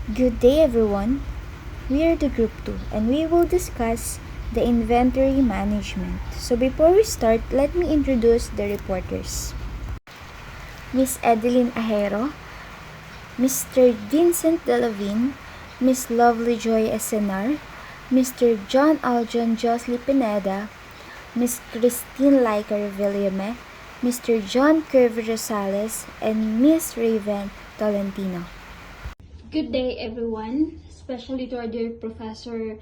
Good day everyone. We are the group 2 and we will discuss the inventory management. So before we start, let me introduce the reporters. Miss Edeline Ahero, Mr. Vincent Delavine, Miss Lovely Joy Esenar, Mr. John Aljon Josly Pineda, Miss Christine Liker Villame, Mr. John Curve Rosales, and Miss Raven Tolentino. Good day, everyone, especially to our dear Professor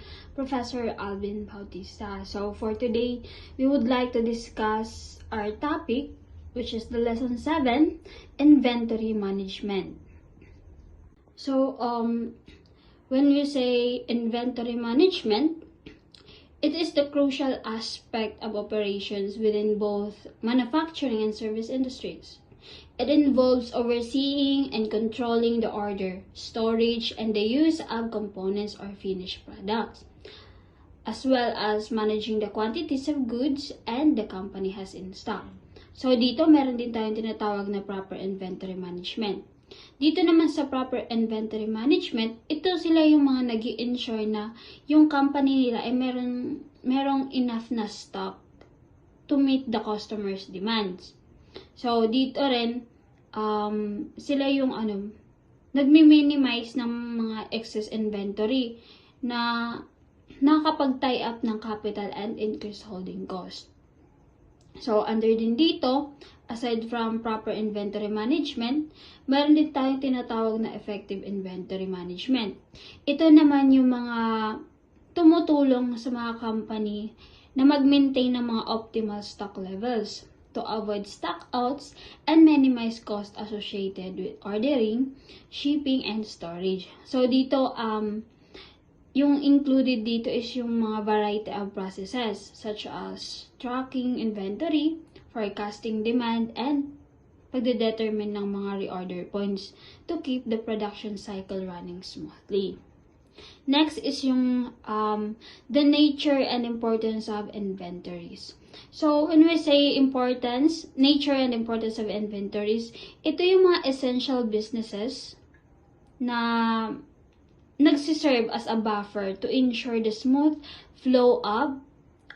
Alvin Bautista. So for today, we would like to discuss our topic, which is the lesson 7, inventory management. So when we say inventory management, it is the crucial aspect of operations within both manufacturing and service industries. It involves overseeing and controlling the order, storage, and the use of components or finished products, as well as managing the quantities of goods and the company has in stock. So dito meron din tayong tinatawag na proper inventory management. Dito naman sa proper inventory management, ito sila yung mga nag-i-ensure na yung company nila ay merong enough na stock to meet the customer's demands. So, dito rin, sila yung nagmi-minimize ng mga excess inventory na nakakapag-tie up ng capital and increase holding cost. So, under din dito, aside from proper inventory management, meron din tayong tinatawag na effective inventory management. Ito naman yung mga tumutulong sa mga company na mag-maintain ng mga optimal stock levels to avoid stockouts and minimize cost associated with ordering, shipping, and storage. So, dito, yung included dito is yung mga variety of processes such as tracking inventory, forecasting demand, and pagdedetermine ng mga reorder points to keep the production cycle running smoothly. Next is yung the nature and importance of inventories. So, when we say nature and importance of inventories, ito yung mga essential businesses na nagsiserve as a buffer to ensure the smooth flow of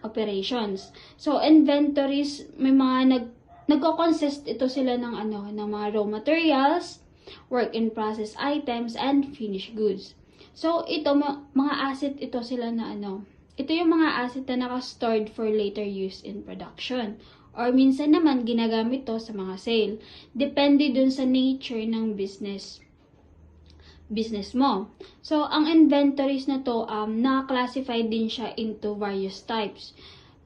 operations. So, inventories, may mga nagko-consist ito sila ng mga raw materials, work in process items, and finished goods. So, ito, mga asset ito sila na ito yung mga asset na naka-stored for later use in production. Or minsan naman, ginagamit to sa mga sale. Depende dun sa nature ng business mo. So, ang inventories na to, naka-classify din siya into various types.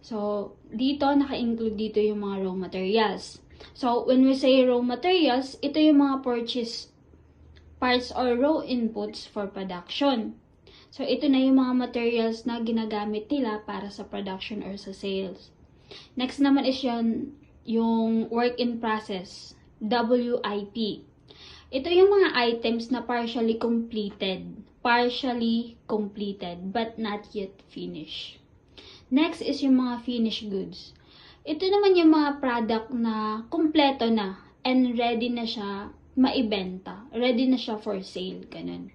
So, dito, naka-include dito yung mga raw materials. So, when we say raw materials, ito yung mga purchase parts or raw inputs for production. So, ito na yung mga materials na ginagamit nila para sa production or sa sales. Next naman is yung work in process, WIP. Ito yung mga items na partially completed but not yet finished. Next is yung mga finished goods. Ito naman yung mga product na kumpleto na and ready na siya maibenta. Ready na siya for sale. Ganun.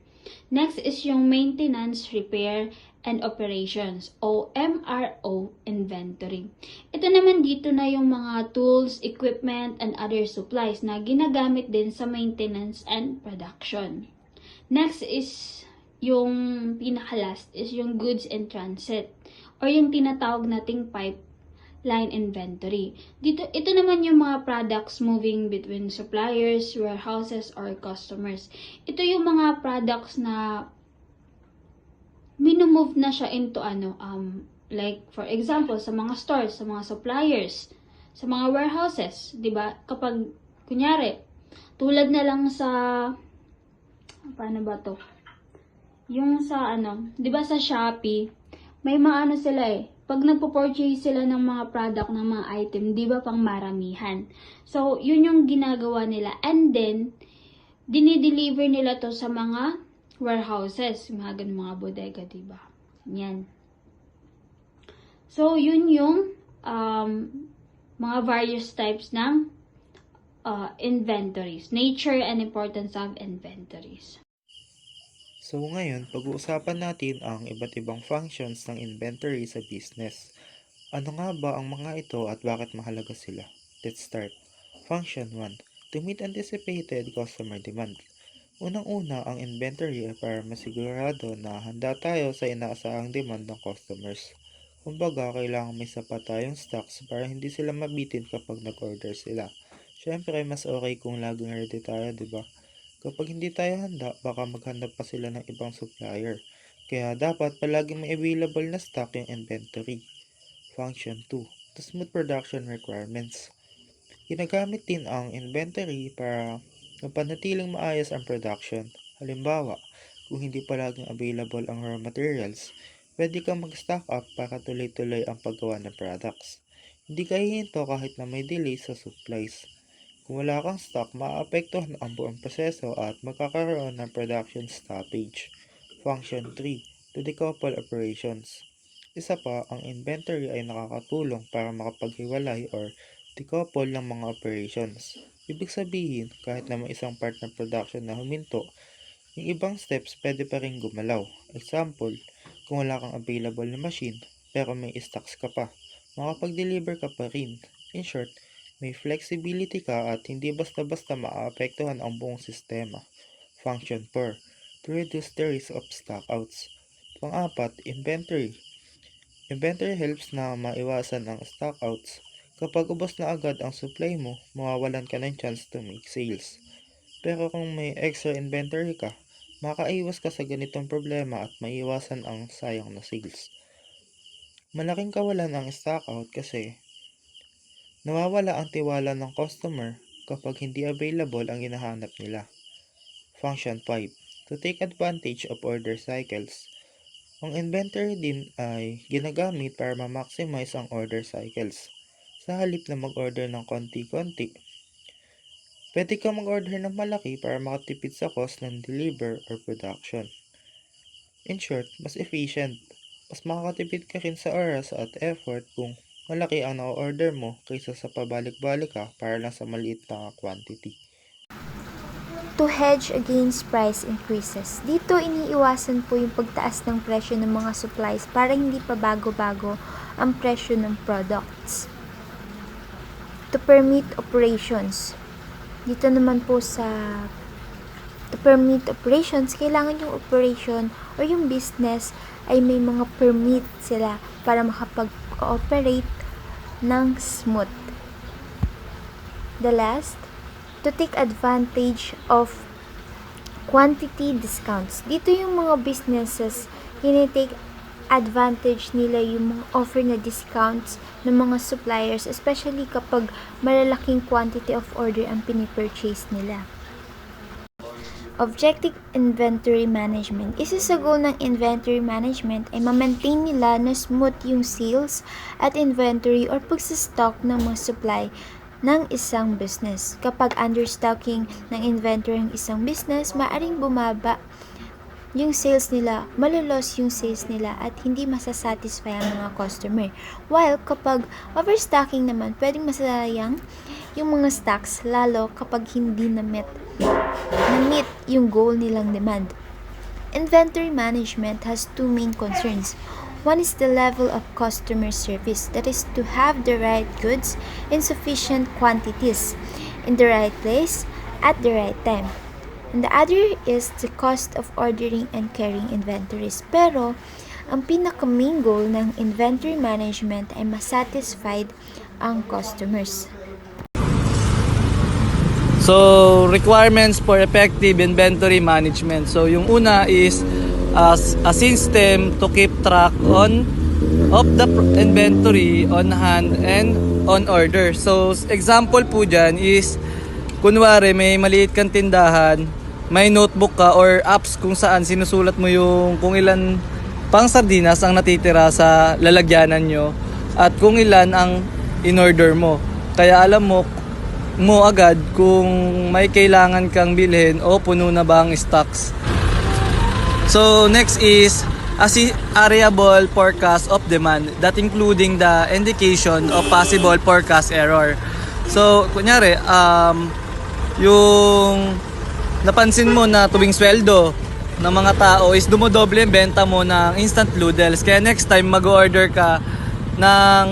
Next is yung maintenance, repair, and operations o MRO inventory. Ito naman dito na yung mga tools, equipment, and other supplies na ginagamit din sa maintenance and production. Next is yung pinaka-last is yung goods in transit or yung tinatawag nating pipeline inventory. Ito naman yung mga products moving between suppliers, warehouses, or customers. Ito yung mga products na minumove na siya into like for example, sa mga stores, sa mga suppliers, sa mga warehouses, 'di ba? Kapag kunyari, tulad na lang sa paano ba 'to? Yung sa 'di ba sa Shopee, may mga sila pag nagpo-purchase sila ng mga product, ng mga item, di ba pang maramihan? So, yun yung ginagawa nila. And then, dinideliver nila to sa mga warehouses. Mga ganun mga bodega, di ba? Yan. So, yun yung mga various types ng inventories. Nature and importance of inventories. So ngayon, pag-uusapan natin ang iba't ibang functions ng inventory sa business. Ano nga ba ang mga ito at bakit mahalaga sila? Let's start. Function 1. To meet anticipated customer demand. Unang-una, ang inventory ay para masigurado na handa tayo sa inaasahang demand ng customers. Kumbaga, kailangan may sapat tayong stocks para hindi sila mabitin kapag nag-order sila. Siyempre, mas okay kung laging ready tayo, diba? Kapag hindi tayo handa, baka maghanap pa sila ng ibang supplier. Kaya dapat palaging may available na stock yung inventory. Function 2. To smooth production requirements. Ginagamit din ang inventory para mapanatiling maayos ang production. Halimbawa, kung hindi palaging available ang raw materials, pwede kang mag-stock up para tuloy-tuloy ang paggawa ng products. Hindi ka hihinto kahit na may delay sa supplies. Kung wala kang stock, maaapektuhan ang buong proseso at magkakaroon ng production stoppage. Function 3. To decouple operations. Isa pa, ang inventory ay nakakatulong para makapaghiwalay or decouple ng mga operations. Ibig sabihin, kahit na may isang part ng production na huminto, yung ibang steps pwede pa rin gumalaw. Example, kung wala kang available na machine, pero may stocks ka pa, makapag-deliver ka pa rin. In short, may flexibility ka at hindi basta-basta maaapektuhan ang buong sistema. Function 4. To reduce the risk of stockouts. Pang-apat, inventory. Inventory helps na maiwasan ang stockouts. Kapag ubos na agad ang supply mo, mawawalan ka ng chance to make sales. Pero kung may extra inventory ka, makaiwas ka sa ganitong problema at maiwasan ang sayang na sales. Malaking kawalan ang stockout kasi nawawala ang tiwala ng customer kapag hindi available ang hinahanap nila. Function 5. To take advantage of order cycles. Ang inventory din ay ginagamit para ma-maximize ang order cycles. Sa halip na mag-order ng konti-konti, pwede kang mag-order ng malaki para makatipid sa cost ng deliver or production. In short, mas efficient. Mas makakatipid ka rin sa oras at effort kung malaki ang na-order mo kaysa sa pabalik-balik ka para lang sa maliit na quantity. To hedge against price increases. Dito iniiwasan po yung pagtaas ng presyo ng mga supplies para hindi pa bago-bago ang presyo ng products. To permit operations. Dito naman po sa to permit operations, kailangan yung operation or yung business ay may mga permit sila para makapag-operate ng smooth. The last, to take advantage of quantity discounts. Dito yung mga businesses, take advantage nila yung mga offer na discounts ng mga suppliers, especially kapag malalaking quantity of order ang pinipurchase nila. Objective inventory management. Isa sa goal ng inventory management ay ma-maintain nila na smooth yung sales at inventory or pagsastock ng mga supply ng isang business. Kapag understocking ng inventory ng isang business, maaring bumaba yung sales nila, malulos yung sales nila at hindi masasatisfy ang mga customer. While kapag overstocking naman, pwedeng masayang yung mga stocks lalo kapag hindi na-meet yung goal nilang demand. Inventory management has two main concerns. One is the level of customer service, that is to have the right goods in sufficient quantities, in the right place, at the right time. And the other is the cost of ordering and carrying inventories. Pero, ang pinaka-main goal ng inventory management ay masatisfied ang customers. So, requirements for effective inventory management. So, yung una is a system to keep track of the inventory on hand and on order. So, example po dyan is, kunwari may maliit kang tindahan, may notebook ka or apps kung saan sinusulat mo yung kung ilan pang sardinas ang natitira sa lalagyanan nyo at kung ilan ang in-order mo. Kaya alam mo agad kung may kailangan kang bilhin o puno na ba ang stocks. So next is variable forecast of demand that including the indication of possible forecast error. So kunyari yung napansin mo na tuwing sweldo ng mga tao is dumodoble yung benta mo ng instant noodles. Kaya next time mag-order ka ng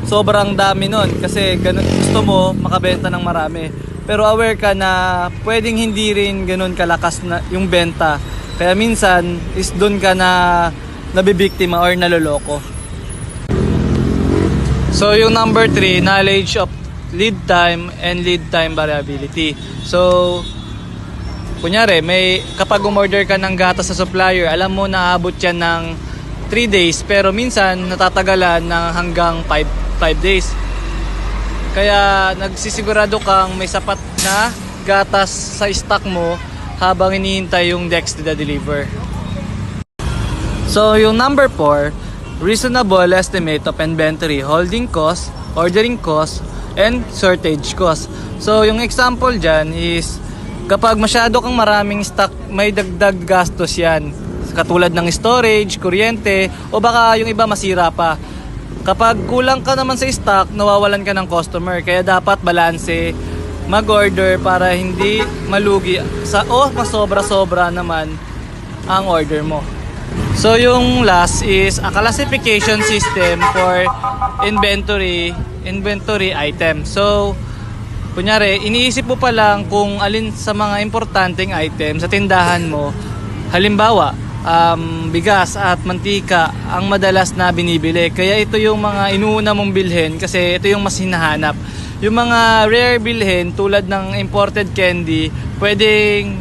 sobrang dami nun kasi ganun, gusto mo makabenta ng marami. Pero aware ka na pwedeng hindi rin ganun kalakas na yung benta. Kaya minsan is doon ka na nabibiktima or naloloko. So yung number 3, knowledge of lead time and lead time variability. So kunyari, kapag umorder ka ng gatas sa supplier, alam mo na aabot yan ng 3 days, pero minsan natatagalan ng hanggang 5 days. Kaya nagsisigurado kang may sapat na gatas sa stock mo habang hinihintay yung next to deliver. So yung number 4, reasonable estimate of inventory, holding cost, ordering cost, and shortage cost. So yung example dyan is kapag masyado kang maraming stock, may dagdag gastos yan. Katulad ng storage, kuryente, o baka yung iba masira pa. Kapag kulang ka naman sa stock, nawawalan ka ng customer. Kaya dapat balanse, mag-order para hindi malugi mas sobra-sobra naman ang order mo. So yung last is a classification system for inventory item. So kunyari, iniisip mo pa lang kung alin sa mga importanteng item sa tindahan mo. Halimbawa, bigas at mantika ang madalas na binibili. Kaya ito yung mga inuuna mong bilhin kasi ito yung mas hinahanap. Yung mga rare bilhin tulad ng imported candy, pwedeng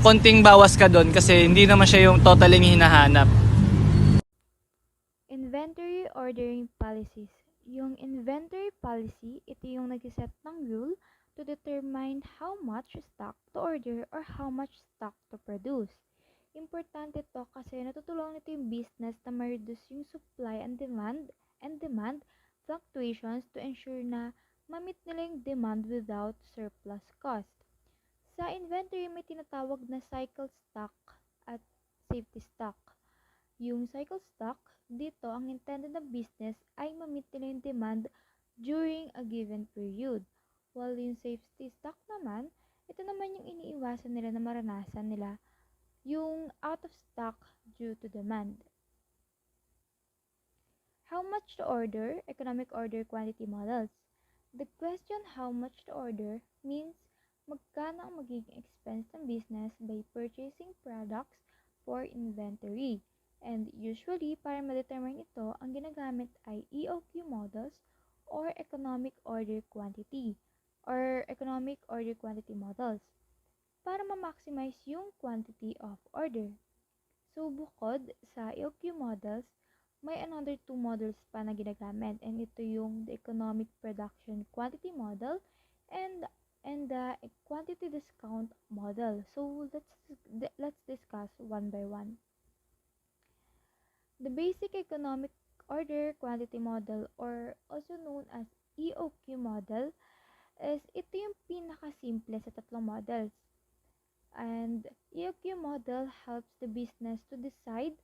konting bawas ka doon kasi hindi naman siya yung totaling hinahanap. Inventory ordering policies. Yung inventory policy, ito yung nag-set ng rule to determine how much stock to order or how much stock to produce. Importante to kasi natutulungan nito yung business na ma-reduce yung supply and demand fluctuations to ensure na ma-meet nila yung demand without surplus cost. Sa inventory, may tinatawag na cycle stock at safety stock. Yung cycle stock, dito ang intended na business ay ma-meet nila yung demand during a given period. While yung safety stock naman, ito naman yung iniiwasan nila na maranasan nila yung out of stock due to demand. How much to order? Economic order quantity models. The question how much to order means magkano ang magiging expense ng business by purchasing products for inventory. And usually, para ma-determine ito, ang ginagamit ay EOQ models or economic order quantity models para ma-maximize yung quantity of order. So, bukod sa EOQ models, may another 2 models pa na ginagamit, and ito yung the economic production quantity model and the quantity discount model. So, let's discuss one by one. The basic economic order quantity model, or also known as EOQ model, is ito yung pinakasimple sa tatlong models. And EOQ model helps the business to decide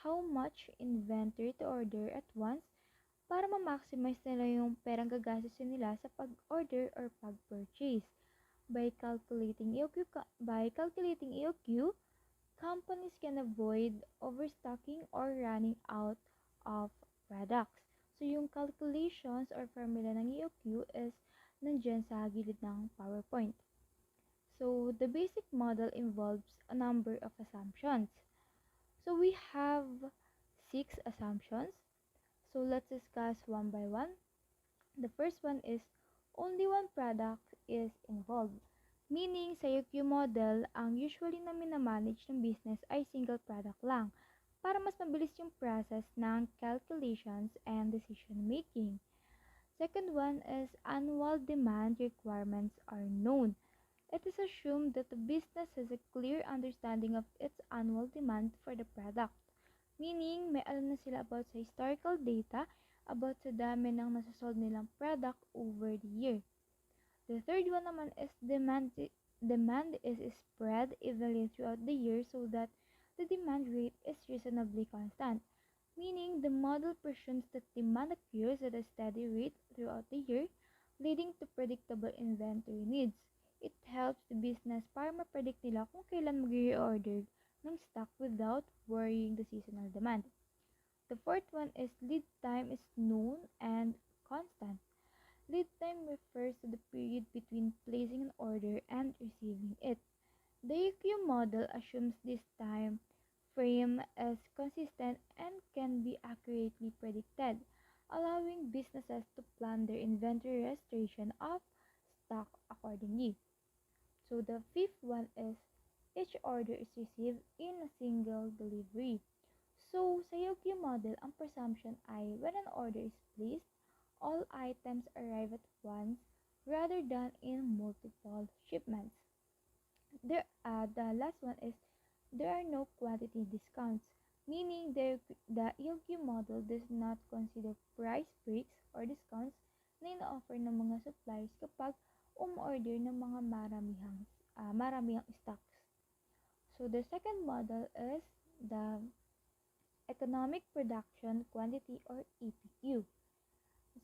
how much inventory to order at once para ma-maximize nila yung perang gagastusin nila sa pag-order or pag-purchase. By calculating EOQ, companies can avoid overstocking or running out of products. So yung calculations or formula ng EOQ is nandyan sa gilid ng PowerPoint. So, the basic model involves a number of assumptions. So, we have 6 assumptions. So, let's discuss one by one. The first one is only one product is involved. Meaning, sa EOQ model, ang usually na minamanage ng business ay single product lang para mas mabilis yung process ng calculations and decision making. Second one is annual demand requirements are known. It is assumed that the business has a clear understanding of its annual demand for the product. Meaning, may alam na sila about sa historical data about sa dami ng nasasold nilang product over the year. The third one naman is demand is spread evenly throughout the year so that the demand rate is reasonably constant. Meaning, the model presumes that demand occurs at a steady rate throughout the year, leading to predictable inventory needs. It helps the business para ma-predict nila kung kailan mag-reorder ng stock without worrying the seasonal demand. The fourth one is lead time is known and constant. Lead time refers to the period between placing an order and receiving it. The EQ model assumes this time frame is consistent and can be accurately predicted, allowing businesses to plan their inventory restoration of stock accordingly. So the fifth one is each order is received in a single delivery. So sa EQ model, ang presumption ay when an order is placed, all items arrive at once rather than in multiple shipments. The last one is there are no quantity discounts, meaning the ELQ model does not consider price breaks or discounts na ina-offer ng mga suppliers kapag umorder ng mga maramihang stocks. So the second model is the economic production quantity or EPQ.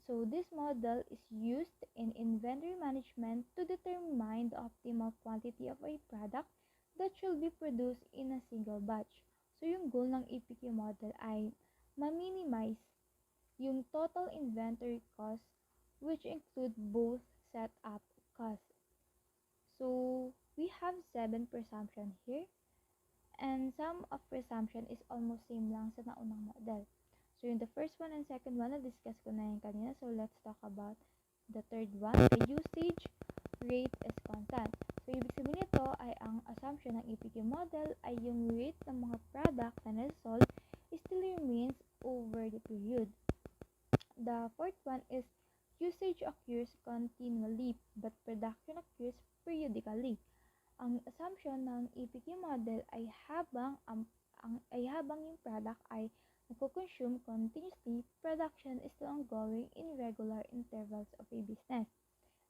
So this model is used in inventory management to determine the optimal quantity of a product that should be produced in a single batch. So yung goal ng EPQ model ay ma-minimize yung total inventory cost, which include both setup costs. So we have 7 presumption here, and some of presumption is almost same lang sa naunang model. So yung the first one and second one, na-discuss ko na yan kanina. So let's talk about the third one. The usage rate is constant. So ibig sabihin nito ay ang assumption ng EPQ model ay yung rate ng mga product na na-sold still remains over the period. The fourth one is usage occurs continually but production occurs periodically. Ang assumption ng EPQ model ay habang yung product ay nagko-consume continuously, production is still ongoing in regular intervals of a business.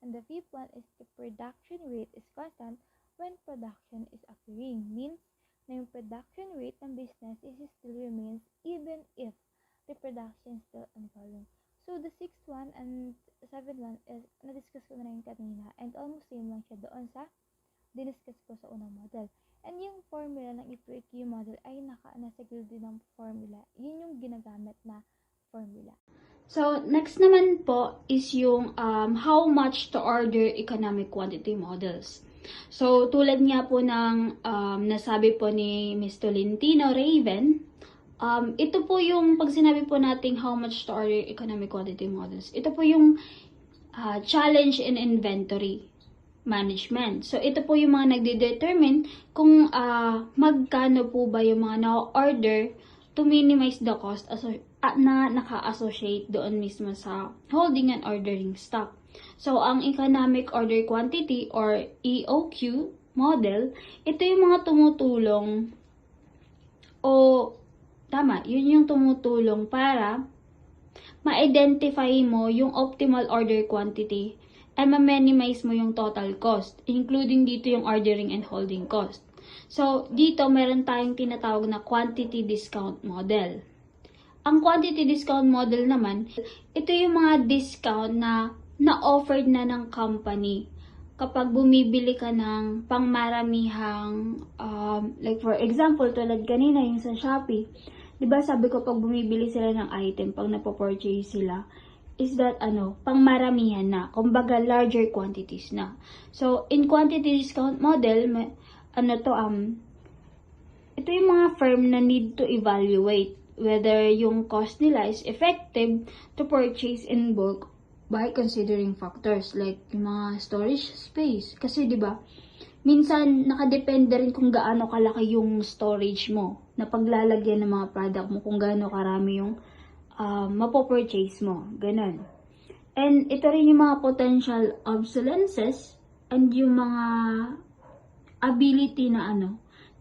And the fifth one is the production rate is constant when production is occurring. Means na yung production rate ng business is still remains even if the production is still ongoing. So the sixth one and seventh one is na-discuss ko na rin kanina and almost same lang siya doon sa diniscuss ko sa unang model. And yung formula ng EPQ model ay nasa gilid din ng formula. Yun yung ginagamit na formula. So, next naman po is yung how much to order economic quantity models. So, tulad nga po ng nasabi po ni Ms. Tolentino Raven, ito po yung pag sinabi po nating how much to order economic quantity models, ito po yung challenge in inventory management. So, ito po yung mga nagde-determine kung magkano po ba yung mga na-order to minimize the cost na naka-associate doon mismo sa holding and ordering stock. So, ang economic order quantity or EOQ model, ito yung mga tumutulong yun yung tumutulong para ma-identify mo yung optimal order quantity ay ma-minimize mo yung total cost, including dito yung ordering and holding cost. So, dito meron tayong tinatawag na quantity discount model. Ang quantity discount model naman, ito yung mga discount na na-offered na ng company kapag bumibili ka ng pangmaramihang, like for example, tulad kanina yung sa Shopee. Diba sabi ko pag bumibili sila ng item, pag napopurchase sila, is that pangmaramihan na, kumbaga larger quantities na. So in quantity discount model, ito yung mga firm na need to evaluate whether yung cost nila is effective to purchase in bulk by considering factors like yung mga storage space. Kasi 'di ba, minsan nakadepende rin kung gaano kalaki yung storage mo na paglalagyan ng mga product mo, kung gaano karami yung mapopurchase mo. Ganun. And ito rin yung mga potential obsolescences and yung mga ability na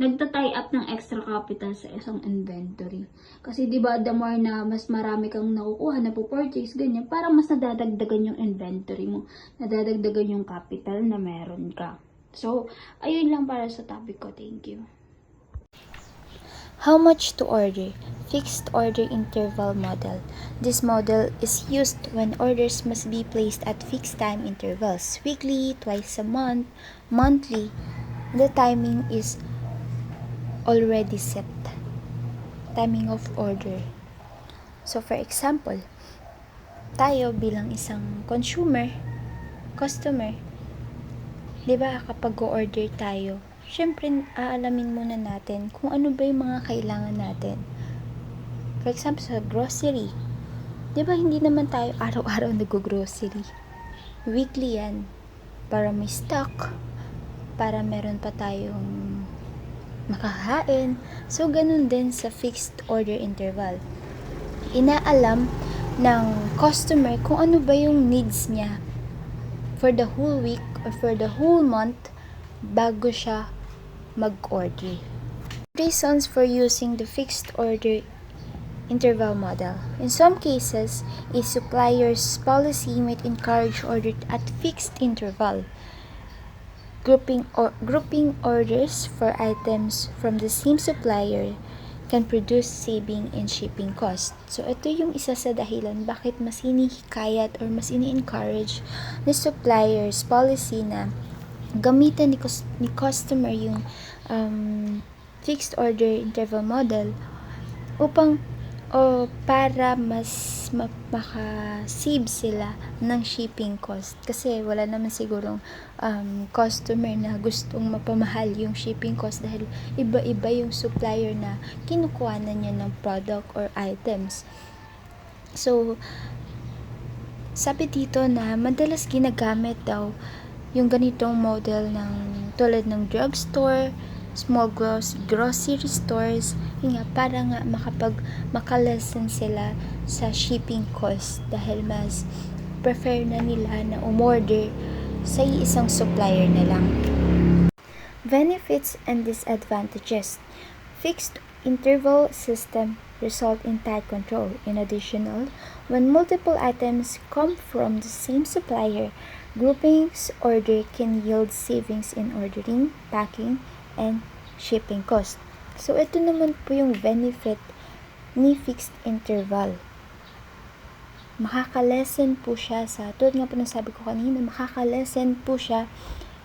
nagta-tie up ng extra capital sa isang inventory. Kasi 'di ba, the more na mas marami kang nakukuha na po-purchase ganyan, para mas nadadagdagan yung inventory mo, nadadagdagan yung capital na meron ka. So, ayun lang para sa topic ko. Thank you. How much to order? Fixed order interval model. This model is used when orders must be placed at fixed time intervals, weekly, twice a month, monthly. The timing is already set. Timing of order. So for example, tayo bilang isang customer, 'di ba kapag o-order tayo, syempre aalamin muna natin kung ano ba yung mga kailangan natin. For example, sa grocery, 'di ba hindi naman tayo araw-araw nag-grocery. Weekly yan. Para may stock, para meron pa tayong makakain. So, ganun din sa fixed order interval. Inaalam ng customer kung ano ba yung needs niya for the whole week or for the whole month bago siya mag-order. Reasons for using the fixed order interval model. In some cases, a supplier's policy might encourage order at fixed interval. Grouping orders for items from the same supplier can produce saving in shipping cost. So, ito yung isa sa dahilan bakit mas hinihikayat or mas ini-encourage ni supplier's policy na gamitan ni customer yung fixed order interval model upang para mas maka-save sila ng shipping cost. Kasi wala naman sigurong customer na gustong mapamahal yung shipping cost dahil iba-iba yung supplier na kinukuhanan niya ng product or items. So, sabi dito na madalas ginagamit daw yung ganitong model ng tulad ng drugstore, small grocery stores, yun nga, para nga makalesen sila sa shipping cost dahil mas prefer na nila na umorder sa isang supplier na lang. Benefits and disadvantages. Fixed interval system result in tight control. In addition, when multiple items come from the same supplier, groupings order can yield savings in ordering, packing, and shipping cost. So, ito naman po yung benefit ni fixed interval. Makakalesen po siya tulad nga po ng sabi ko kanina, makakalesen po siya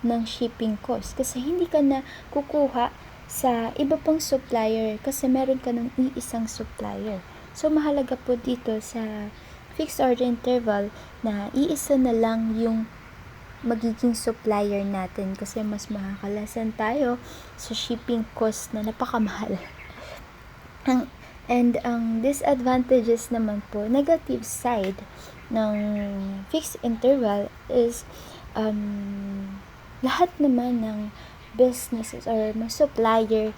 ng shipping cost. Kasi hindi ka na kukuha sa iba pang supplier kasi meron ka ng iisang supplier. So, mahalaga po dito sa fixed order interval na iisa na lang yung magiging supplier natin kasi mas makakalasan tayo sa shipping cost na napakamahal. And ang disadvantages naman po, negative side ng fixed interval is lahat naman ng businesses or mga supplier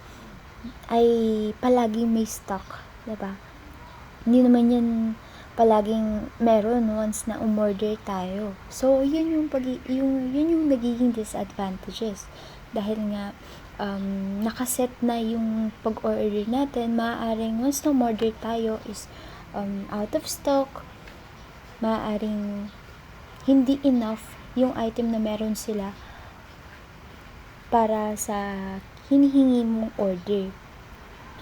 ay palaging may stock, diba? Hindi naman yan palaging meron once na umorder tayo. So, yun yung nagiging disadvantages. Dahil nga, nakaset na yung pag-order natin, maaaring once na umorder tayo is out of stock, maaaring hindi enough yung item na meron sila para sa hinihingi mong order.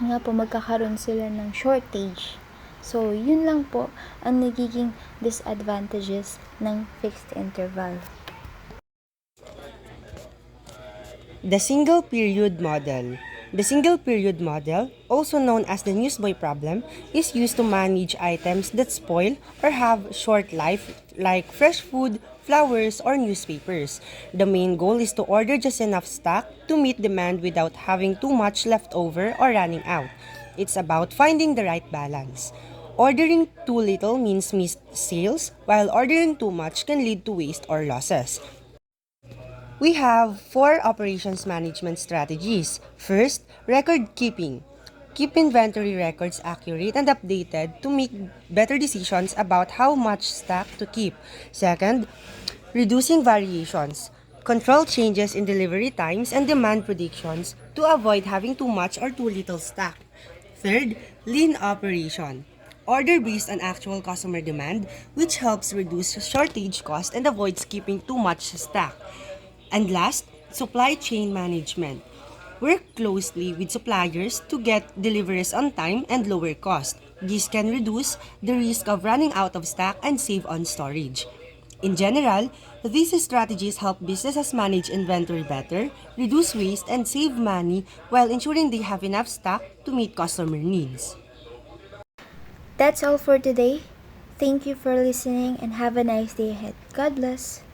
Nga po, magkakaroon sila ng shortage. So, yun lang po ang nagiging disadvantages ng fixed interval. The single period model. The single period model, also known as the newsboy problem, is used to manage items that spoil or have short life like fresh food, flowers, or newspapers. The main goal is to order just enough stock to meet demand without having too much left over or running out. It's about finding the right balance. Ordering too little means missed sales, while ordering too much can lead to waste or losses. We have 4 operations management strategies. First, record keeping. Keep inventory records accurate and updated to make better decisions about how much stock to keep. Second, reducing variations. Control changes in delivery times and demand predictions to avoid having too much or too little stock. Third, lean operation. Order based on actual customer demand, which helps reduce shortage cost and avoids keeping too much stock. And last, supply chain management. Work closely with suppliers to get deliveries on time and lower cost. This can reduce the risk of running out of stock and save on storage. In general, these strategies help businesses manage inventory better, reduce waste, and save money while ensuring they have enough stock to meet customer needs. That's all for today. Thank you for listening and have a nice day ahead. God bless.